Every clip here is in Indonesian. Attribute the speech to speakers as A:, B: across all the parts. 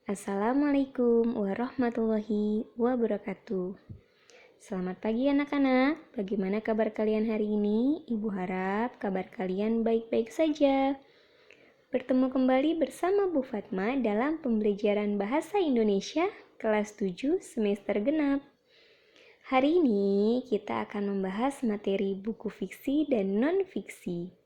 A: Assalamualaikum warahmatullahi wabarakatuh. Selamat pagi anak-anak, bagaimana kabar kalian hari ini? Ibu harap kabar kalian baik-baik saja. Bertemu kembali bersama Bu Fatma dalam pembelajaran Bahasa Indonesia kelas 7 semester genap. Hari ini kita akan membahas materi buku fiksi dan non-fiksi.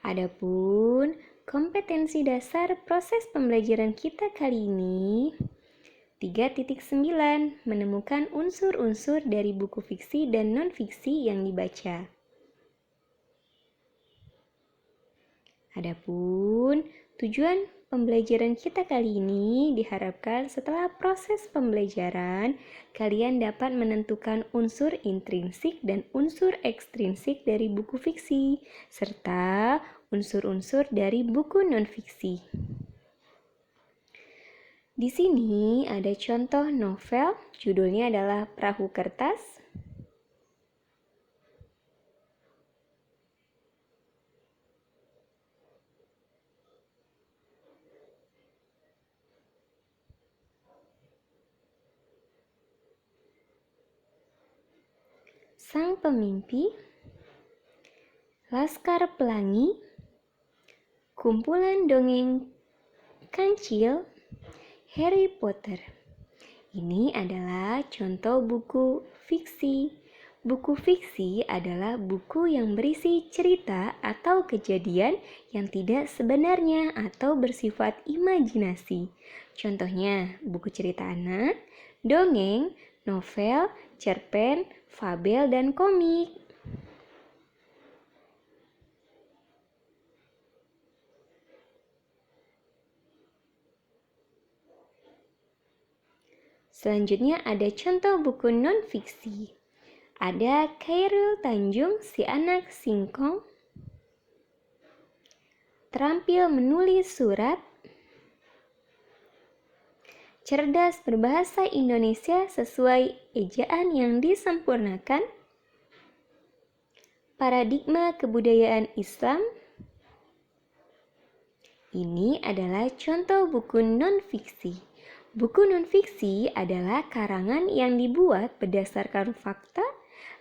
A: Adapun kompetensi dasar proses pembelajaran kita kali ini 3.9 menemukan unsur-unsur dari buku fiksi dan non-fiksi yang dibaca. Adapun tujuan pembelajaran kita kali ini diharapkan setelah proses pembelajaran kalian dapat menentukan unsur intrinsik dan unsur ekstrinsik dari buku fiksi serta unsur-unsur dari buku non-fiksi. Di sini ada contoh novel, judulnya adalah Perahu Kertas. Sang Pemimpi, Laskar Pelangi, Kumpulan Dongeng Kancil, Harry Potter. Ini adalah contoh buku fiksi. Buku fiksi adalah buku yang berisi cerita atau kejadian yang tidak sebenarnya atau bersifat imajinasi. Contohnya, buku cerita anak, dongeng, novel, cerpen, fabel, dan komik. Selanjutnya ada contoh buku non-fiksi. Ada Khairul Tanjung, Si Anak Singkong, Terampil Menulis Surat, Cerdas Berbahasa Indonesia Sesuai Ejaan yang Disempurnakan, Paradigma Kebudayaan Islam. Ini adalah contoh buku non-fiksi. Buku non-fiksi adalah karangan yang dibuat berdasarkan fakta,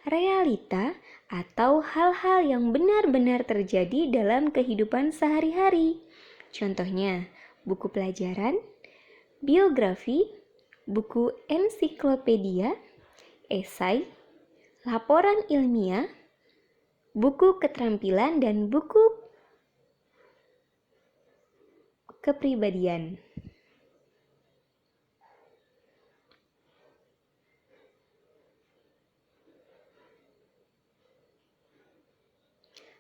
A: realita, atau hal-hal yang benar-benar terjadi dalam kehidupan sehari-hari. Contohnya, buku pelajaran, biografi, buku ensiklopedia, esai, laporan ilmiah, buku keterampilan, dan buku kepribadian.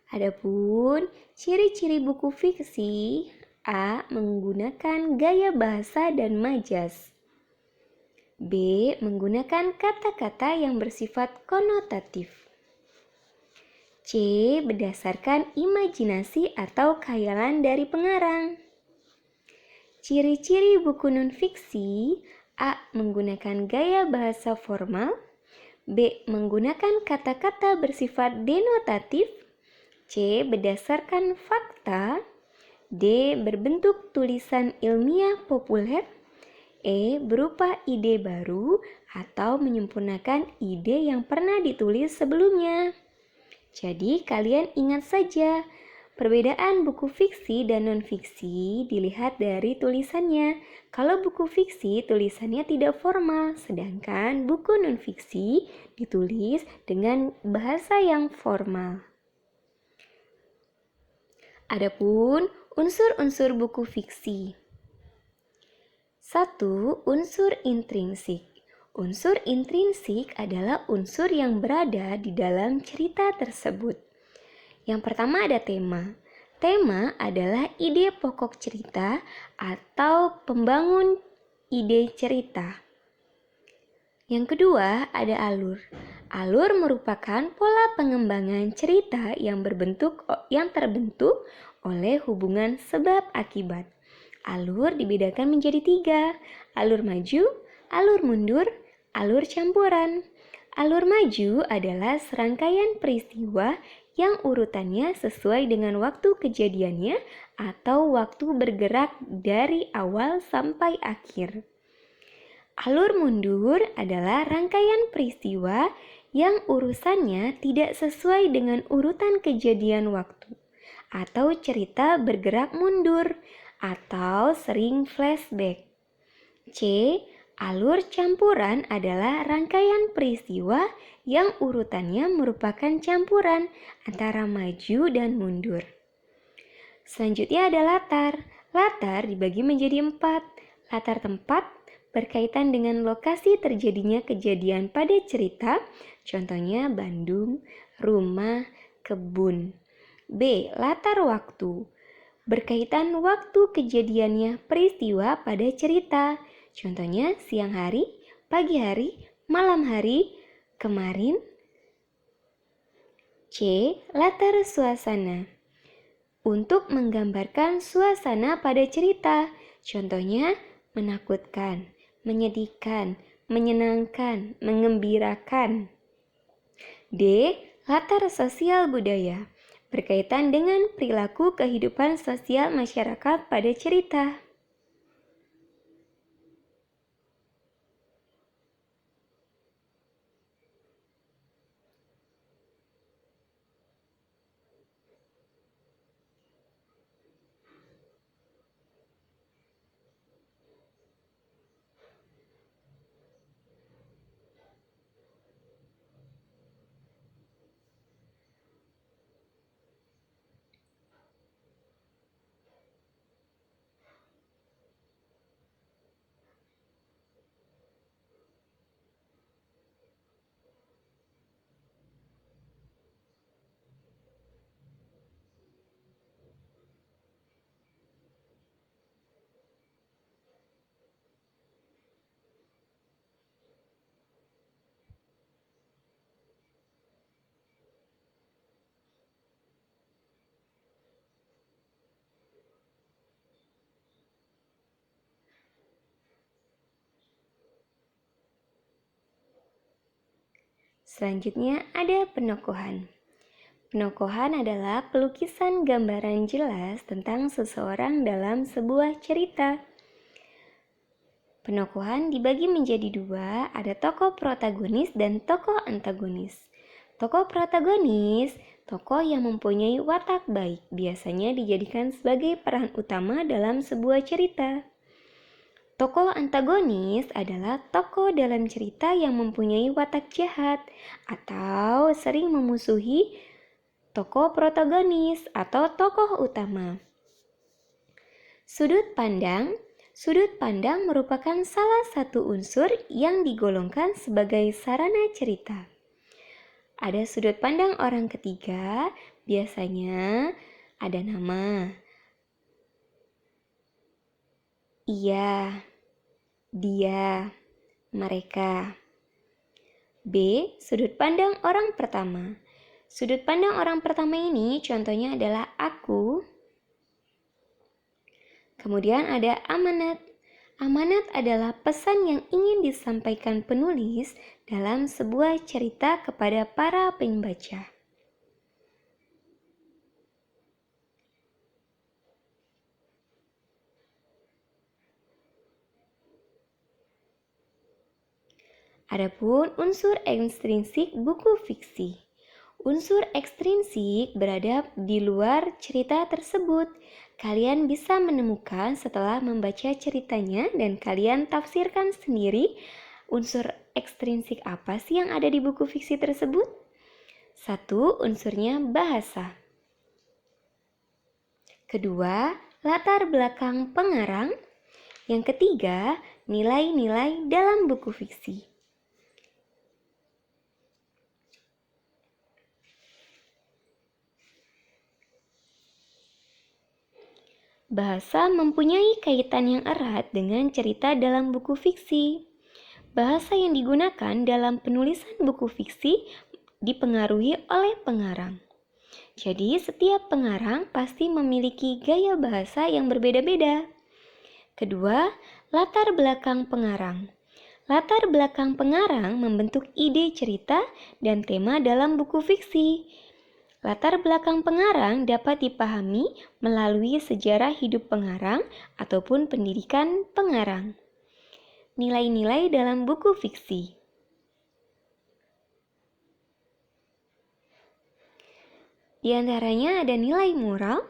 A: Adapun ciri-ciri buku fiksi, A. Menggunakan gaya bahasa dan majas. B. Menggunakan kata-kata yang bersifat konotatif. C. Berdasarkan imajinasi atau khayalan dari pengarang. Ciri-ciri buku non-fiksi, A. Menggunakan gaya bahasa formal. B. Menggunakan kata-kata bersifat denotatif. C. Berdasarkan fakta. D. Berbentuk tulisan ilmiah populer. E. Berupa ide baru atau menyempurnakan ide yang pernah ditulis sebelumnya. Jadi kalian ingat saja, perbedaan buku fiksi dan non-fiksi dilihat dari tulisannya. Kalau buku fiksi tulisannya tidak formal, sedangkan buku non-fiksi ditulis dengan bahasa yang formal. Adapun unsur-unsur buku fiksi. 1. Unsur intrinsik. Unsur intrinsik adalah unsur yang berada di dalam cerita tersebut. Yang pertama ada tema. Tema adalah ide pokok cerita atau pembangun ide cerita. Yang kedua, ada alur. Alur merupakan pola pengembangan cerita yang terbentuk oleh hubungan sebab akibat. Alur dibedakan menjadi 3, alur maju, alur mundur, alur campuran. Alur maju adalah serangkaian peristiwa yang urutannya sesuai dengan waktu kejadiannya atau waktu bergerak dari awal sampai akhir. Alur mundur adalah rangkaian peristiwa yang urusannya tidak sesuai dengan urutan kejadian waktu, atau cerita bergerak mundur, atau sering flashback. C. Alur campuran adalah rangkaian peristiwa yang urutannya merupakan campuran antara maju dan mundur. Selanjutnya ada latar. Latar dibagi menjadi 4. Latar tempat berkaitan dengan lokasi terjadinya kejadian pada cerita, contohnya Bandung, rumah, kebun. B. Latar waktu berkaitan waktu kejadiannya peristiwa pada cerita, contohnya siang hari, pagi hari, malam hari, kemarin. C. Latar suasana untuk menggambarkan suasana pada cerita, contohnya menakutkan, menyedihkan, menyenangkan, mengembirakan. D. Latar sosial budaya berkaitan dengan perilaku kehidupan sosial masyarakat pada cerita. Selanjutnya ada penokohan. Penokohan adalah pelukisan gambaran jelas tentang seseorang dalam sebuah cerita. Penokohan dibagi menjadi 2, ada tokoh protagonis dan tokoh antagonis. Tokoh protagonis, tokoh yang mempunyai watak baik, biasanya dijadikan sebagai peran utama dalam sebuah cerita. Tokoh antagonis adalah tokoh dalam cerita yang mempunyai watak jahat atau sering memusuhi tokoh protagonis atau tokoh utama. Sudut pandang. Sudut pandang merupakan salah satu unsur yang digolongkan sebagai sarana cerita. Ada sudut pandang orang ketiga, biasanya ada nama. Ia, dia, mereka. B. Sudut pandang orang pertama. Sudut pandang orang pertama ini contohnya adalah aku. Kemudian ada amanat. Amanat adalah pesan yang ingin disampaikan penulis dalam sebuah cerita kepada para pembaca. Adapun unsur ekstrinsik buku fiksi. Unsur ekstrinsik berada di luar cerita tersebut. Kalian bisa menemukan setelah membaca ceritanya dan kalian tafsirkan sendiri unsur ekstrinsik apa sih yang ada di buku fiksi tersebut. 1. Unsurnya bahasa. Kedua, latar belakang pengarang. Yang ketiga, nilai-nilai dalam buku fiksi. Bahasa mempunyai kaitan yang erat dengan cerita dalam buku fiksi. Bahasa yang digunakan dalam penulisan buku fiksi dipengaruhi oleh pengarang. Jadi, setiap pengarang pasti memiliki gaya bahasa yang berbeda-beda. Kedua, latar belakang pengarang. Latar belakang pengarang membentuk ide cerita dan tema dalam buku fiksi. Latar belakang pengarang dapat dipahami melalui sejarah hidup pengarang ataupun pendidikan pengarang. Nilai-nilai dalam buku fiksi. Di antaranya ada nilai moral.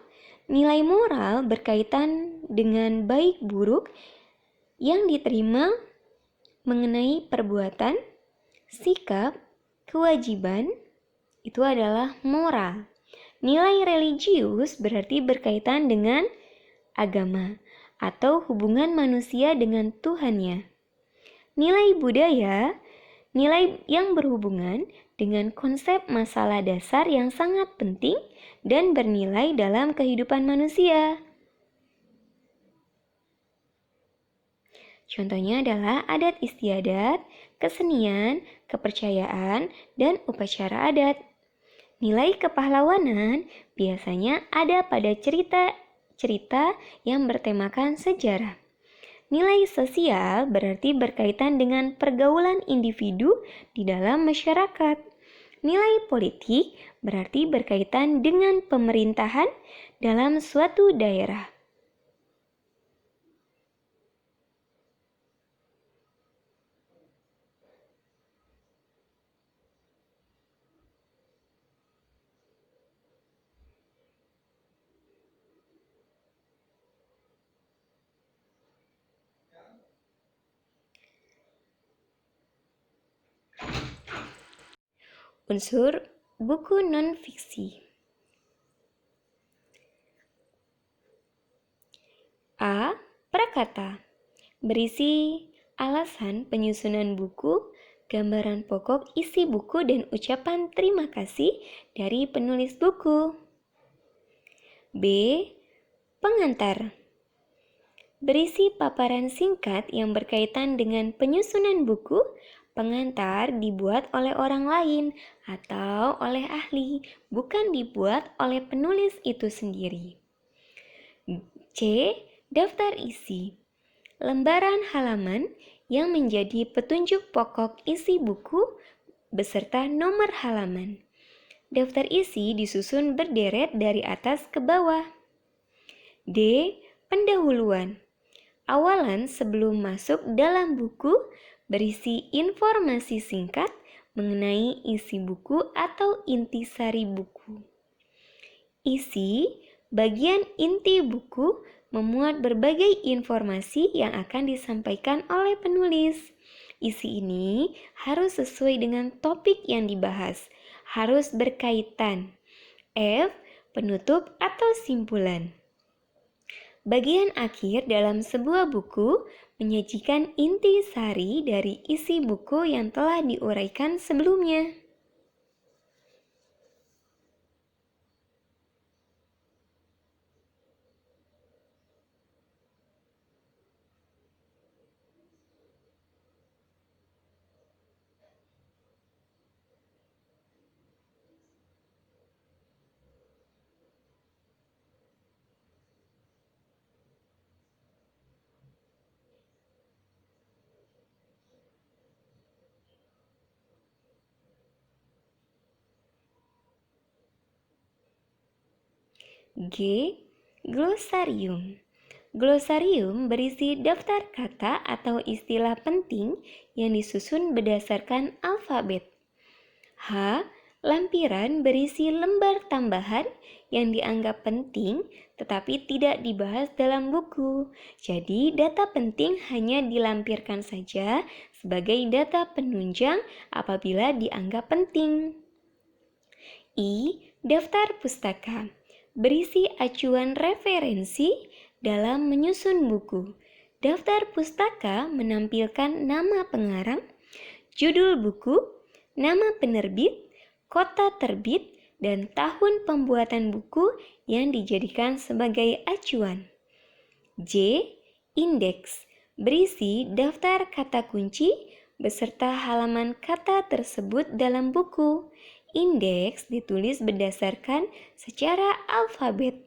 A: Nilai moral berkaitan dengan baik buruk yang diterima mengenai perbuatan, sikap, kewajiban, itu adalah moral. Nilai religius berarti berkaitan dengan agama atau hubungan manusia dengan Tuhannya. Nilai budaya, nilai yang berhubungan dengan konsep masalah dasar yang sangat penting dan bernilai dalam kehidupan manusia. Contohnya adalah adat istiadat, kesenian, kepercayaan, dan upacara adat. Nilai kepahlawanan biasanya ada pada cerita-cerita yang bertemakan sejarah. Nilai sosial berarti berkaitan dengan pergaulan individu di dalam masyarakat. Nilai politik berarti berkaitan dengan pemerintahan dalam suatu daerah. Unsur buku non-fiksi. A. Prakata. Berisi alasan penyusunan buku, gambaran pokok isi buku dan ucapan terima kasih dari penulis buku. B. Pengantar. Berisi paparan singkat yang berkaitan dengan penyusunan buku. Pengantar dibuat oleh orang lain atau oleh ahli, bukan dibuat oleh penulis itu sendiri. C. Daftar isi. Lembaran halaman yang menjadi petunjuk pokok isi buku beserta nomor halaman. Daftar isi disusun berderet dari atas ke bawah. D. Pendahuluan. Awalan sebelum masuk dalam buku berisi informasi singkat mengenai isi buku atau intisari buku. Isi, bagian inti buku, memuat berbagai informasi yang akan disampaikan oleh penulis. Isi ini harus sesuai dengan topik yang dibahas, harus berkaitan. F. Penutup atau simpulan. Bagian akhir dalam sebuah buku menyajikan inti sari dari isi buku yang telah diuraikan sebelumnya. G. Glosarium. Glosarium berisi daftar kata atau istilah penting yang disusun berdasarkan alfabet. H. Lampiran berisi lembar tambahan yang dianggap penting tetapi tidak dibahas dalam buku. Jadi, data penting hanya dilampirkan saja sebagai data penunjang apabila dianggap penting. I. Daftar pustaka. Berisi acuan referensi dalam menyusun buku. Daftar pustaka menampilkan nama pengarang, judul buku, nama penerbit, kota terbit, dan tahun pembuatan buku yang dijadikan sebagai acuan. J. Indeks. Berisi daftar kata kunci, beserta halaman kata tersebut dalam buku. Indeks ditulis berdasarkan secara alfabet.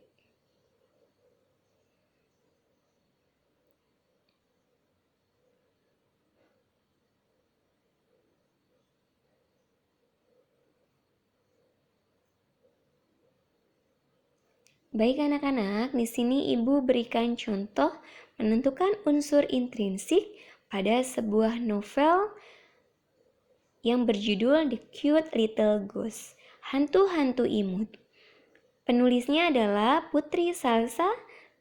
A: Baik anak-anak, di sini Ibu berikan contoh menentukan unsur intrinsik pada sebuah novel yang berjudul The Cute Little Ghost, Hantu-hantu imut. Penulisnya adalah Putri Salsa,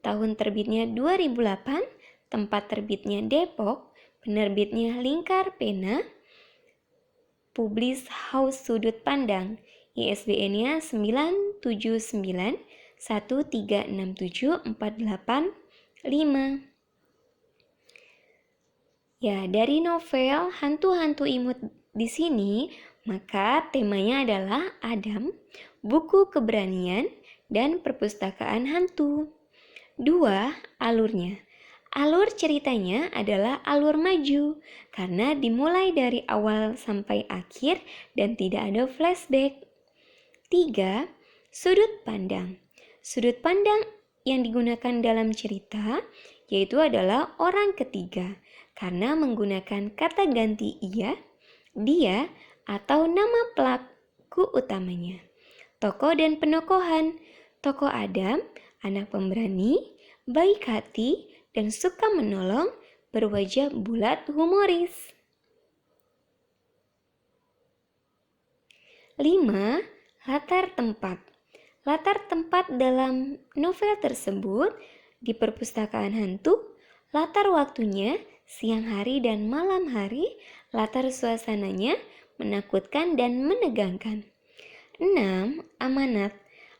A: tahun terbitnya 2008, tempat terbitnya Depok, penerbitnya Lingkar Pena, publis Haus Sudut Pandang, ISBN-nya 97913674885. Ya, dari novel Hantu-hantu imut di sini, maka temanya adalah Adam, buku keberanian, dan perpustakaan hantu. 2. Alurnya. Alur ceritanya adalah alur maju, karena dimulai dari awal sampai akhir dan tidak ada flashback. 3. Sudut pandang. Sudut pandang yang digunakan dalam cerita yaitu adalah orang ketiga, karena menggunakan kata ganti ia, dia, atau nama pelaku utamanya. Tokoh dan penokohan. Tokoh Adam, anak pemberani, baik hati, dan suka menolong, berwajah bulat humoris. 5. Latar tempat. Latar tempat dalam novel tersebut di perpustakaan hantu, latar waktunya siang hari dan malam hari, latar suasananya menakutkan dan menegangkan. 6. Amanat.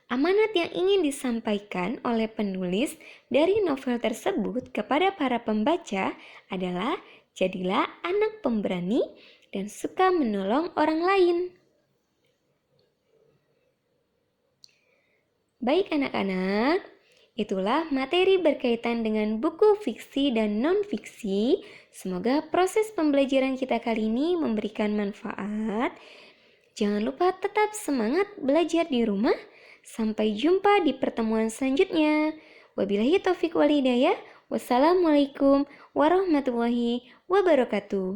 A: Amanat yang ingin disampaikan oleh penulis dari novel tersebut kepada para pembaca adalah jadilah anak pemberani dan suka menolong orang lain. Baik anak-anak, itulah materi berkaitan dengan buku fiksi dan non-fiksi. Semoga proses pembelajaran kita kali ini memberikan manfaat. Jangan lupa tetap semangat belajar di rumah. Sampai jumpa di pertemuan selanjutnya. Wabillahi taufiq wal hidayah. Wassalamualaikum warahmatullahi wabarakatuh.